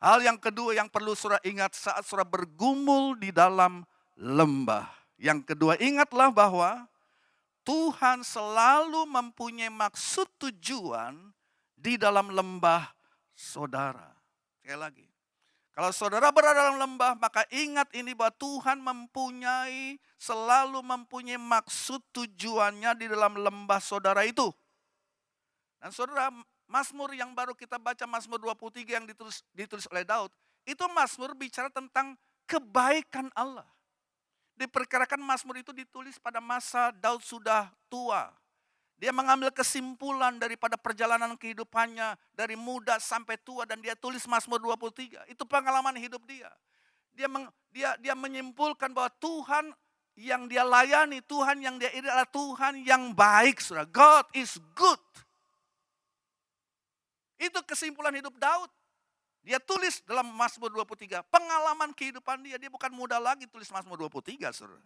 Hal yang kedua yang perlu saudara ingat saat saudara bergumul di dalam lembah. Yang kedua, ingatlah bahwa Tuhan selalu mempunyai maksud tujuan di dalam lembah saudara. Sekali lagi, kalau saudara berada dalam lembah, maka ingat ini bahwa Tuhan selalu mempunyai maksud tujuannya di dalam lembah saudara itu. Dan saudara, Mazmur yang baru kita baca, Mazmur 23 yang ditulis oleh Daud, itu Mazmur bicara tentang kebaikan Allah. Diperkirakan Mazmur itu ditulis pada masa Daud sudah tua. Dia mengambil kesimpulan daripada perjalanan kehidupannya dari muda sampai tua dan dia tulis Mazmur 23. Itu pengalaman hidup dia. Dia menyimpulkan bahwa Tuhan yang dia layani, Tuhan yang dia iri adalah Tuhan yang baik, saudara. God is good. Itu kesimpulan hidup Daud. Dia tulis dalam Mazmur 23. Pengalaman kehidupan dia bukan muda lagi tulis Mazmur 23, saudara.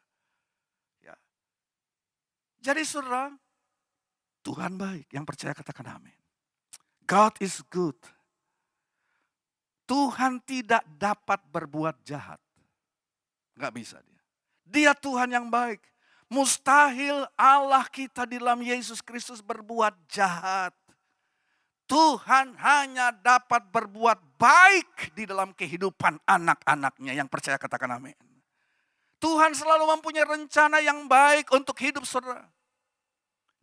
Ya. Jadi saudara, Tuhan baik. Yang percaya katakan amin. God is good. Tuhan tidak dapat berbuat jahat. Enggak bisa dia. Dia Tuhan yang baik. Mustahil Allah kita di dalam Yesus Kristus berbuat jahat. Tuhan hanya dapat berbuat baik di dalam kehidupan anak-anaknya. Yang percaya katakan amin. Tuhan selalu mempunyai rencana yang baik untuk hidup saudara.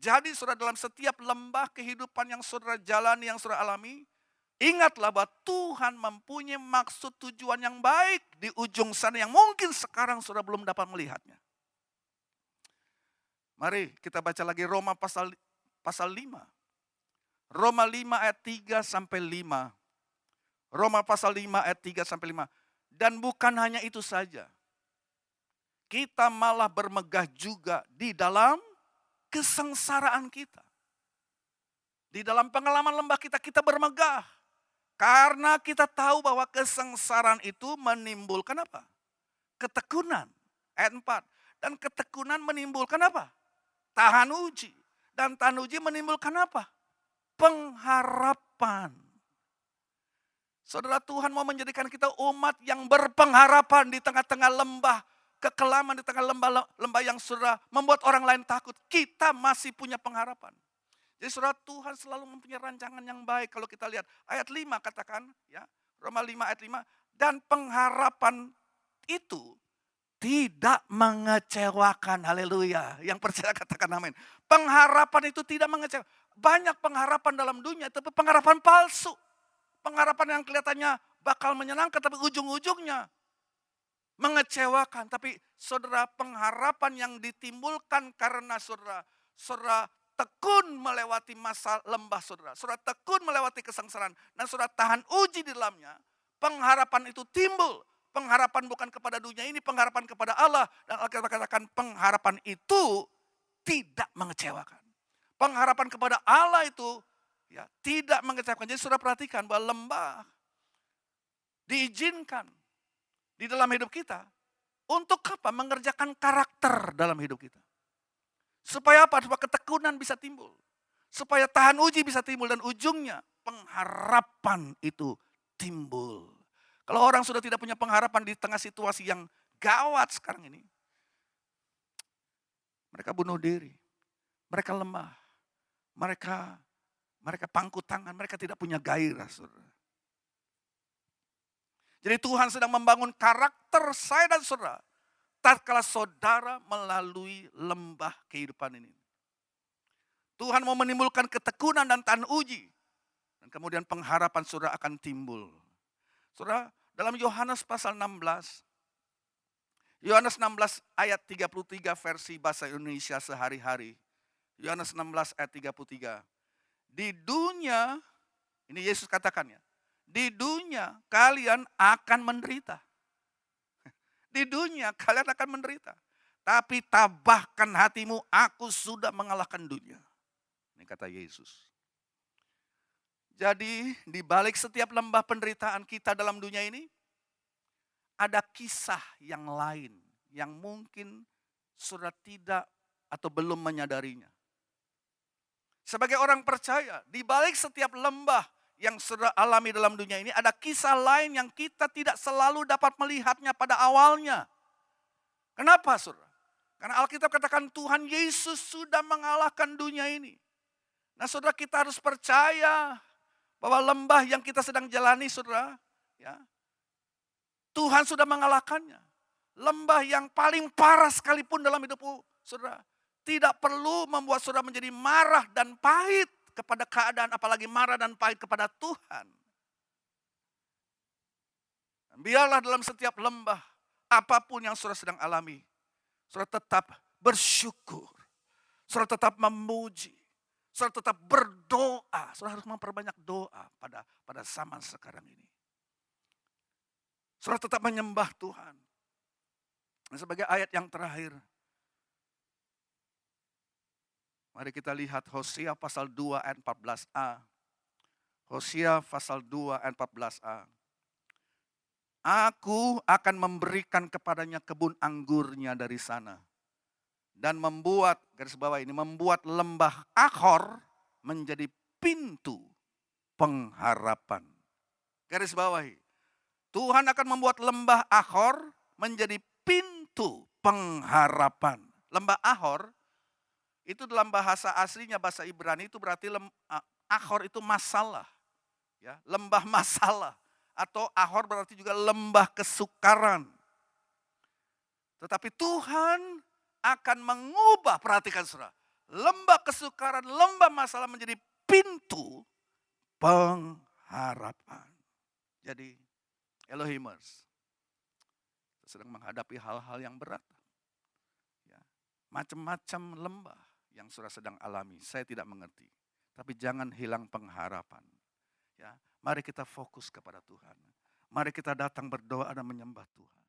Jadi saudara, dalam setiap lembah kehidupan yang saudara jalani, yang saudara alami, ingatlah bahwa Tuhan mempunyai maksud tujuan yang baik di ujung sana yang mungkin sekarang saudara belum dapat melihatnya. Mari kita baca lagi Roma pasal 5. Roma 5 ayat 3 sampai 5. Roma pasal 5 ayat 3 sampai 5. Dan bukan hanya itu saja. Kita malah bermegah juga di dalam kesengsaraan kita. Di dalam pengalaman lembah kita bermegah. Karena kita tahu bahwa kesengsaraan itu menimbulkan apa? Ketekunan. Ayat 4. Dan ketekunan menimbulkan apa? Tahan uji. Dan tahan uji menimbulkan apa? Pengharapan. Saudara, Tuhan mau menjadikan kita umat yang berpengharapan di tengah-tengah lembah kekelaman, di tengah lembah yang saudara membuat orang lain takut. Kita masih punya pengharapan. Jadi saudara, Tuhan selalu mempunyai rancangan yang baik. Kalau kita lihat ayat 5 katakan, ya, Roma 5 ayat 5, dan pengharapan itu tidak mengecewakan. Haleluya. Yang percaya katakan amin. Pengharapan itu tidak mengecewakan. Banyak pengharapan dalam dunia, tapi pengharapan palsu. Pengharapan yang kelihatannya bakal menyenangkan, tapi ujung-ujungnya mengecewakan. Tapi saudara, pengharapan yang ditimbulkan karena saudara tekun melewati masa lembah saudara. Saudara tekun melewati kesengsaraan. Dan saudara tahan uji di dalamnya. Pengharapan itu timbul. Pengharapan bukan kepada dunia ini, pengharapan kepada Allah. Dan Alkitab katakan pengharapan itu tidak mengecewakan. Pengharapan kepada Allah itu ya tidak mengecewakan. Jadi saudara perhatikan bahwa lembah diizinkan di dalam hidup kita. Untuk apa? Mengerjakan karakter dalam hidup kita. Supaya apa? Supaya ketekunan bisa timbul. Supaya tahan uji bisa timbul. Dan ujungnya pengharapan itu timbul. Kalau orang sudah tidak punya pengharapan di tengah situasi yang gawat sekarang ini. Mereka bunuh diri. Mereka lemah. Mereka pangku tangan. Mereka tidak punya gairah. Saudara. Jadi Tuhan sedang membangun karakter saya dan saudara. Tatkala saudara melalui lembah kehidupan ini. Tuhan mau menimbulkan ketekunan dan tahan uji. Dan kemudian pengharapan saudara akan timbul. Saudara, dalam Yohanes pasal 16. Yohanes 16 ayat 33 versi bahasa Indonesia sehari-hari. Yohanes 16 ayat 33. Di dunia, ini Yesus katakan ya. Di dunia kalian akan menderita. Di dunia kalian akan menderita. Tapi tabahkan hatimu, aku sudah mengalahkan dunia. Ini kata Yesus. Jadi di balik setiap lembah penderitaan kita dalam dunia ini, ada kisah yang lain yang mungkin saudara tidak atau belum menyadarinya. Sebagai orang percaya, di balik setiap lembah yang saudara alami dalam dunia ini, ada kisah lain yang kita tidak selalu dapat melihatnya pada awalnya. Kenapa saudara? Karena Alkitab katakan Tuhan Yesus sudah mengalahkan dunia ini. Nah saudara, kita harus percaya bahwa lembah yang kita sedang jalani saudara, ya, Tuhan sudah mengalahkannya. Lembah yang paling parah sekalipun dalam hidupmu saudara, tidak perlu membuat saudara menjadi marah dan pahit kepada keadaan, apalagi marah dan pahit kepada Tuhan. Biarlah dalam setiap lembah, apapun yang saudara sedang alami, saudara tetap bersyukur, saudara tetap memuji, saudara tetap berdoa. Saudara harus memperbanyak doa pada zaman sekarang ini. Saudara tetap menyembah Tuhan. Dan sebagai ayat yang terakhir, mari kita lihat Hosea pasal 2 ayat 14a. Hosea pasal 2 ayat 14a. Aku akan memberikan kepadanya kebun anggurnya dari sana. Dan membuat, garis bawah ini, membuat lembah Akor menjadi pintu pengharapan. Garis bawahi. Tuhan akan membuat lembah Akor menjadi pintu pengharapan. Lembah Akor itu dalam bahasa aslinya, bahasa Ibrani itu berarti Akor itu masalah. Ya, lembah masalah. Atau Akor berarti juga lembah kesukaran. Tetapi Tuhan akan mengubah, perhatikan saudara, lembah kesukaran, lembah masalah menjadi pintu pengharapan. Jadi Elohimers, sedang menghadapi hal-hal yang berat. Ya, macam-macam lembah yang saudara sedang alami, saya tidak mengerti. Tapi jangan hilang pengharapan. Ya, mari kita fokus kepada Tuhan. Mari kita datang berdoa dan menyembah Tuhan.